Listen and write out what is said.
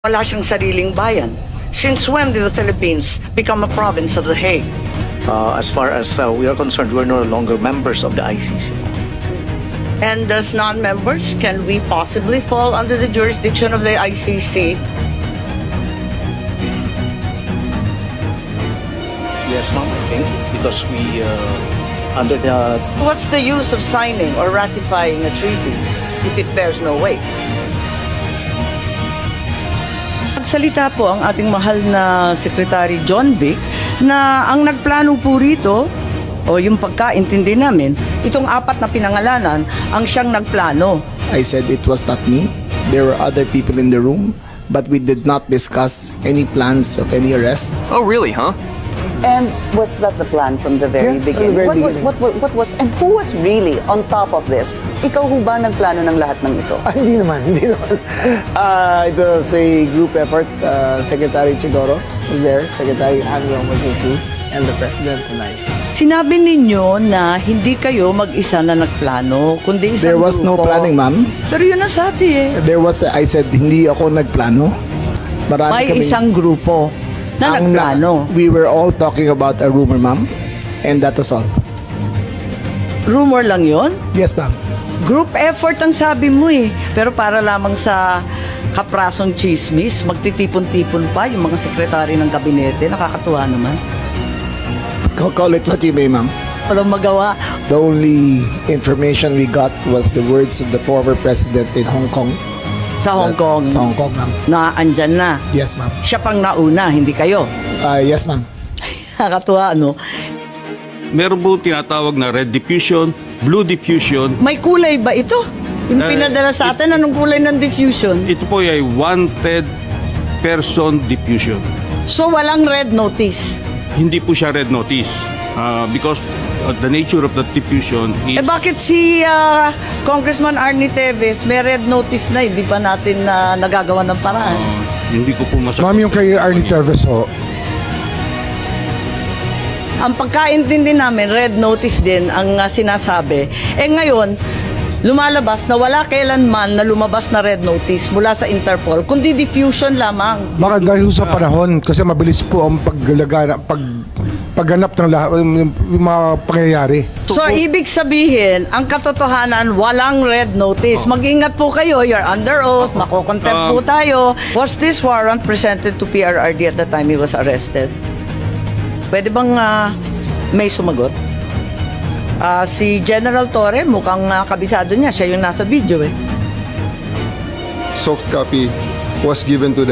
Wala siyang sariling bayan. Since when did the Philippines become a province of The Hague? As far as we are concerned, we're no longer members of the ICC. And as non-members, can we possibly fall under the jurisdiction of the ICC? Yes, ma'am, I think, because we, under the... What's the use of signing or ratifying a treaty if it bears no weight? Nagsalita po ang ating mahal na Secretary John Vic na ang nagplano po rito, o yung pagkaintindi namin, itong apat na pinangalanan ang siyang nagplano. I said it was not me. There were other people in the room, but we did not discuss any plans of any arrest. Oh, really, huh? And was that the plan from the very Yes, from the beginning? very What was, and who was really on top of this? Ikaw ho ba nagplano ng lahat ng ito? Hindi naman. It was a group effort. Secretary Chidoro was there, Secretary Admiral was there too, and the President and I. Sinabi ninyo na hindi kayo mag-isa na nagplano, kundi isang There was no grupo. planning, ma'am. Pero yun ang sabi eh. I said, hindi ako nagplano. Marami May kaming- isang grupo na Ang nagplano. We were all talking about a rumor, ma'am. And that was all. Rumor lang yon. Yes, ma'am. Group effort ang sabi mo eh. Pero para lamang sa kaprasong chismis, magtitipon-tipon pa yung mga sekretary ng gabinete. Nakakatuwa naman. Call it what you may, ma'am. Walang magawa. The only information we got was the words of the former president in Hong Kong. Sa Hong Kong, Sa Hong Kong, ma'am. na andyan na. Yes, ma'am. Siya pang nauna, hindi kayo. Yes, ma'am. Nakakatuwa, ano? Meron po tinatawag na red diffusion, blue diffusion. May kulay ba ito? Yung pinadala sa atin, anong kulay ng diffusion? Ito po ay wanted person diffusion. So, walang red notice. Hindi po siya red notice because the nature of the diffusion is... Eh bakit si Congressman Arnie Teves may red notice na, hindi pa natin nagagawa ng paraan? hindi ko po masagot. Ma'am, yung kay Arnie Teves, ho, Ang pagkaintindi namin, red notice din ang sinasabi. Eh ngayon, lumalabas na wala kailanman na lumabas na red notice mula sa Interpol, kundi diffusion lamang. baka dahil sa panahon, kasi mabilis po ang pagganap ng lahat, yung mga pangyayari. So, ibig sabihin, ang katotohanan, walang red notice. Mag-ingat po kayo, you're under oath, makokontempt po tayo. Was this warrant presented to PRRD at the time he was arrested? Pwede bang may sumagot? Si General Torre, mukhang kabisado niya. Siya yung nasa video eh. Soft copy was given to them.